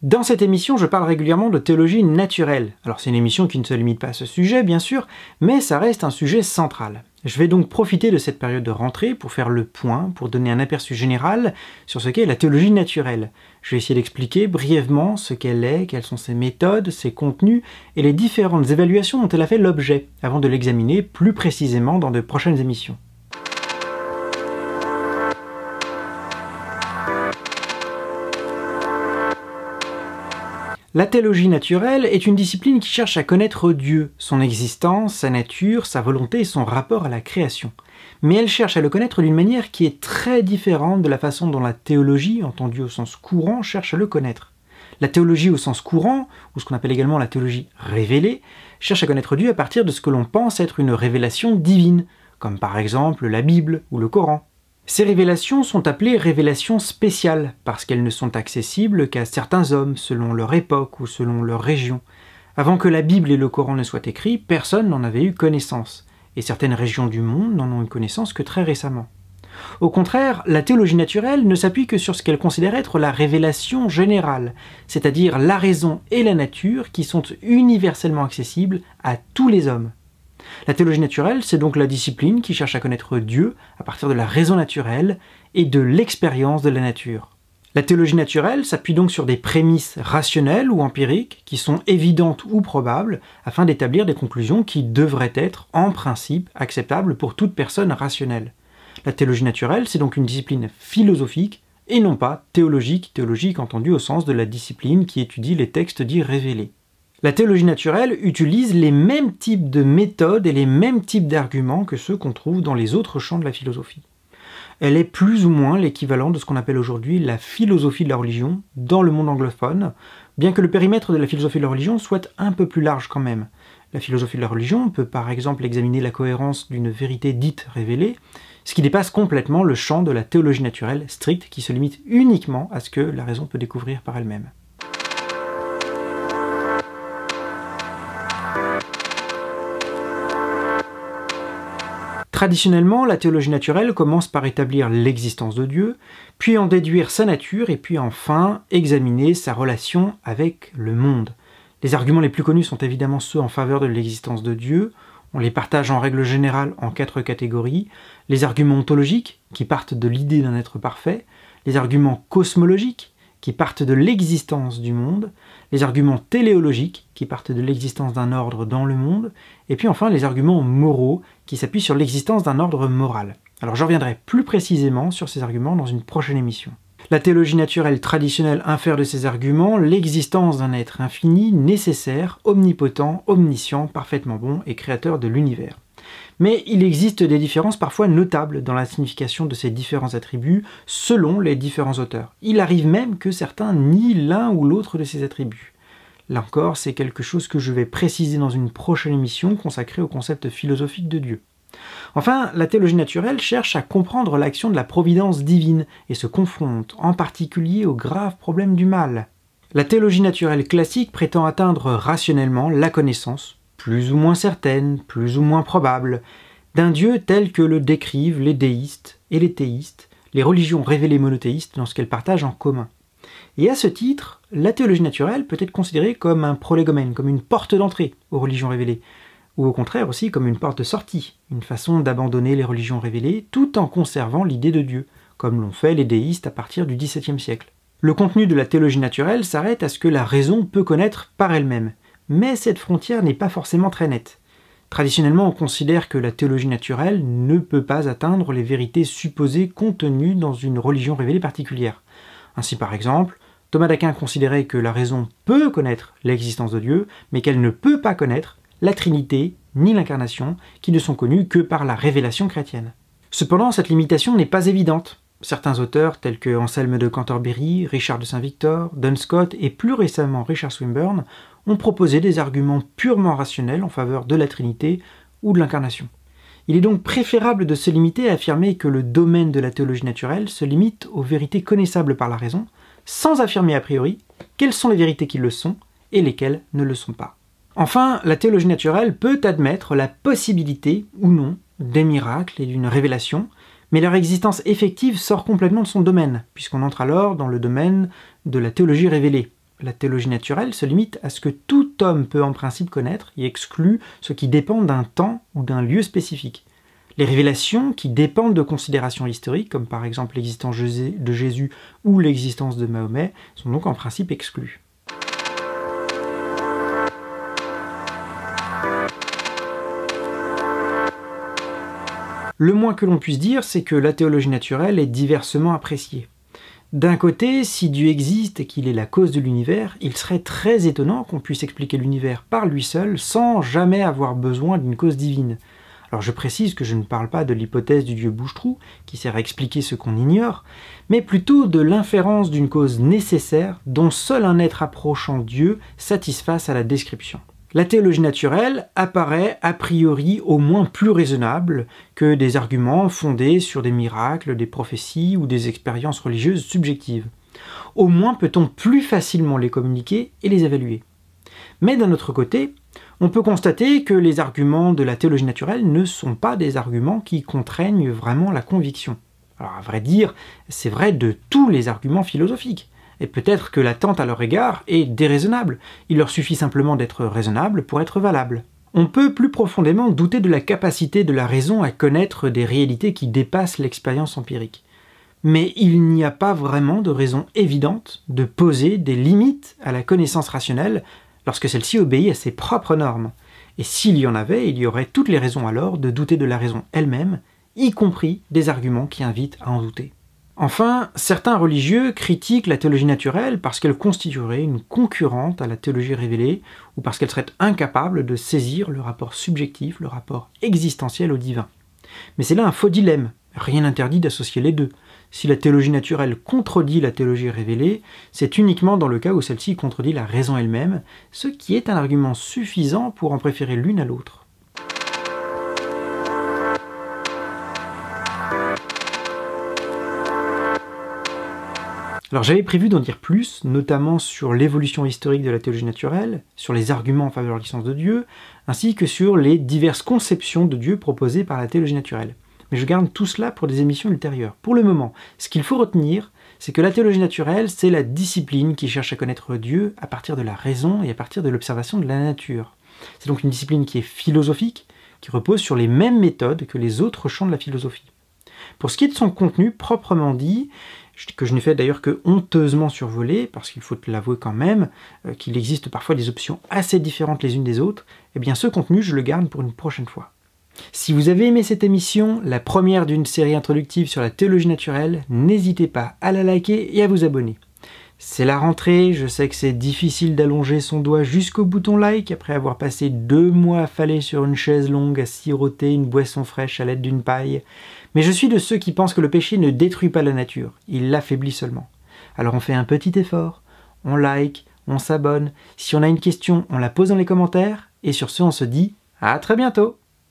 Dans cette émission, je parle régulièrement de théologie naturelle. Alors c'est une émission qui ne se limite pas à ce sujet, bien sûr, mais ça reste un sujet central. Je vais donc profiter de cette période de rentrée pour faire le point, pour donner un aperçu général sur ce qu'est la théologie naturelle. Je vais essayer d'expliquer brièvement ce qu'elle est, quelles sont ses méthodes, ses contenus et les différentes évaluations dont elle a fait l'objet, avant de l'examiner plus précisément dans de prochaines émissions. La théologie naturelle est une discipline qui cherche à connaître Dieu, son existence, sa nature, sa volonté et son rapport à la création. Mais elle cherche à le connaître d'une manière qui est très différente de la façon dont la théologie, entendue au sens courant, cherche à le connaître. La théologie au sens courant, ou ce qu'on appelle également la théologie révélée, cherche à connaître Dieu à partir de ce que l'on pense être une révélation divine, comme par exemple la Bible ou le Coran. Ces révélations sont appelées révélations spéciales, parce qu'elles ne sont accessibles qu'à certains hommes, selon leur époque ou selon leur région. Avant que la Bible et le Coran ne soient écrits, personne n'en avait eu connaissance, et certaines régions du monde n'en ont eu connaissance que très récemment. Au contraire, la théologie naturelle ne s'appuie que sur ce qu'elle considère être la révélation générale, c'est-à-dire la raison et la nature qui sont universellement accessibles à tous les hommes. La théologie naturelle, c'est donc la discipline qui cherche à connaître Dieu à partir de la raison naturelle et de l'expérience de la nature. La théologie naturelle s'appuie donc sur des prémices rationnelles ou empiriques qui sont évidentes ou probables afin d'établir des conclusions qui devraient être, en principe, acceptables pour toute personne rationnelle. La théologie naturelle, c'est donc une discipline philosophique et non pas théologique entendue au sens de la discipline qui étudie les textes dits révélés. La théologie naturelle utilise les mêmes types de méthodes et les mêmes types d'arguments que ceux qu'on trouve dans les autres champs de la philosophie. Elle est plus ou moins l'équivalent de ce qu'on appelle aujourd'hui la philosophie de la religion dans le monde anglophone, bien que le périmètre de la philosophie de la religion soit un peu plus large quand même. La philosophie de la religion peut par exemple examiner la cohérence d'une vérité dite révélée, ce qui dépasse complètement le champ de la théologie naturelle stricte qui se limite uniquement à ce que la raison peut découvrir par elle-même. Traditionnellement, la théologie naturelle commence par établir l'existence de Dieu, puis en déduire sa nature, et puis enfin examiner sa relation avec le monde. Les arguments les plus connus sont évidemment ceux en faveur de l'existence de Dieu. On les partage en règle générale en 4 catégories. Les arguments ontologiques, qui partent de l'idée d'un être parfait, les arguments cosmologiques, qui partent de l'existence du monde, les arguments téléologiques, qui partent de l'existence d'un ordre dans le monde, et puis enfin les arguments moraux, qui s'appuient sur l'existence d'un ordre moral. Alors je reviendrai plus précisément sur ces arguments dans une prochaine émission. La théologie naturelle traditionnelle infère de ces arguments l'existence d'un être infini, nécessaire, omnipotent, omniscient, parfaitement bon et créateur de l'univers. Mais il existe des différences parfois notables dans la signification de ces différents attributs selon les différents auteurs. Il arrive même que certains nient l'un ou l'autre de ces attributs. Là encore, c'est quelque chose que je vais préciser dans une prochaine émission consacrée au concept philosophique de Dieu. Enfin, la théologie naturelle cherche à comprendre l'action de la providence divine et se confronte en particulier au grave problème du mal. La théologie naturelle classique prétend atteindre rationnellement la connaissance, plus ou moins certaine, plus ou moins probable, d'un Dieu tel que le décrivent les déistes et les théistes, les religions révélées monothéistes dans ce qu'elles partagent en commun. Et à ce titre, la théologie naturelle peut être considérée comme un prolégomène, comme une porte d'entrée aux religions révélées, ou au contraire aussi comme une porte de sortie, une façon d'abandonner les religions révélées tout en conservant l'idée de Dieu, comme l'ont fait les déistes à partir du XVIIe siècle. Le contenu de la théologie naturelle s'arrête à ce que la raison peut connaître par elle-même, mais cette frontière n'est pas forcément très nette. Traditionnellement, on considère que la théologie naturelle ne peut pas atteindre les vérités supposées contenues dans une religion révélée particulière. Ainsi par exemple, Thomas d'Aquin considérait que la raison peut connaître l'existence de Dieu, mais qu'elle ne peut pas connaître la Trinité ni l'Incarnation, qui ne sont connus que par la révélation chrétienne. Cependant, cette limitation n'est pas évidente. Certains auteurs, tels que Anselme de Cantorbéry, Richard de Saint-Victor, Duns Scotus et plus récemment Richard Swinburne, ont proposé des arguments purement rationnels en faveur de la Trinité ou de l'Incarnation. Il est donc préférable de se limiter à affirmer que le domaine de la théologie naturelle se limite aux vérités connaissables par la raison, sans affirmer a priori quelles sont les vérités qui le sont et lesquelles ne le sont pas. Enfin, la théologie naturelle peut admettre la possibilité, ou non, des miracles et d'une révélation, mais leur existence effective sort complètement de son domaine, puisqu'on entre alors dans le domaine de la théologie révélée. La théologie naturelle se limite à ce que tout homme peut en principe connaître et exclut ce qui dépend d'un temps ou d'un lieu spécifique. Les révélations qui dépendent de considérations historiques, comme par exemple l'existence de Jésus ou l'existence de Mahomet, sont donc en principe exclues. Le moins que l'on puisse dire, c'est que la théologie naturelle est diversement appréciée. D'un côté, si Dieu existe et qu'il est la cause de l'univers, il serait très étonnant qu'on puisse expliquer l'univers par lui seul sans jamais avoir besoin d'une cause divine. Alors je précise que je ne parle pas de l'hypothèse du Dieu bouche-trou, qui sert à expliquer ce qu'on ignore, mais plutôt de l'inférence d'une cause nécessaire dont seul un être approchant Dieu satisfasse à la description. La théologie naturelle apparaît a priori au moins plus raisonnable que des arguments fondés sur des miracles, des prophéties ou des expériences religieuses subjectives. Au moins peut-on plus facilement les communiquer et les évaluer. Mais d'un autre côté, on peut constater que les arguments de la théologie naturelle ne sont pas des arguments qui contraignent vraiment la conviction. Alors à vrai dire, c'est vrai de tous les arguments philosophiques. Et peut-être que l'attente à leur égard est déraisonnable. Il leur suffit simplement d'être raisonnable pour être valable. On peut plus profondément douter de la capacité de la raison à connaître des réalités qui dépassent l'expérience empirique. Mais il n'y a pas vraiment de raison évidente de poser des limites à la connaissance rationnelle lorsque celle-ci obéit à ses propres normes. Et s'il y en avait, il y aurait toutes les raisons alors de douter de la raison elle-même, y compris des arguments qui invitent à en douter. Enfin, certains religieux critiquent la théologie naturelle parce qu'elle constituerait une concurrente à la théologie révélée ou parce qu'elle serait incapable de saisir le rapport subjectif, le rapport existentiel au divin. Mais c'est là un faux dilemme, rien n'interdit d'associer les deux. Si la théologie naturelle contredit la théologie révélée, c'est uniquement dans le cas où celle-ci contredit la raison elle-même, ce qui est un argument suffisant pour en préférer l'une à l'autre. Alors j'avais prévu d'en dire plus, notamment sur l'évolution historique de la théologie naturelle, sur les arguments en faveur de l'existence de Dieu, ainsi que sur les diverses conceptions de Dieu proposées par la théologie naturelle. Mais je garde tout cela pour des émissions ultérieures. Pour le moment, ce qu'il faut retenir, c'est que la théologie naturelle, c'est la discipline qui cherche à connaître Dieu à partir de la raison et à partir de l'observation de la nature. C'est donc une discipline qui est philosophique, qui repose sur les mêmes méthodes que les autres champs de la philosophie. Pour ce qui est de son contenu proprement dit, que je n'ai fait d'ailleurs que honteusement survoler, parce qu'il faut l'avouer quand même, qu'il existe parfois des options assez différentes les unes des autres, eh bien ce contenu je le garde pour une prochaine fois. Si vous avez aimé cette émission, la première d'une série introductive sur la théologie naturelle, n'hésitez pas à la liker et à vous abonner. C'est la rentrée, je sais que c'est difficile d'allonger son doigt jusqu'au bouton like après avoir passé 2 mois affalé sur une chaise longue à siroter une boisson fraîche à l'aide d'une paille, mais je suis de ceux qui pensent que le péché ne détruit pas la nature, il l'affaiblit seulement. Alors on fait un petit effort, on like, on s'abonne, si on a une question, on la pose dans les commentaires, et sur ce on se dit à très bientôt.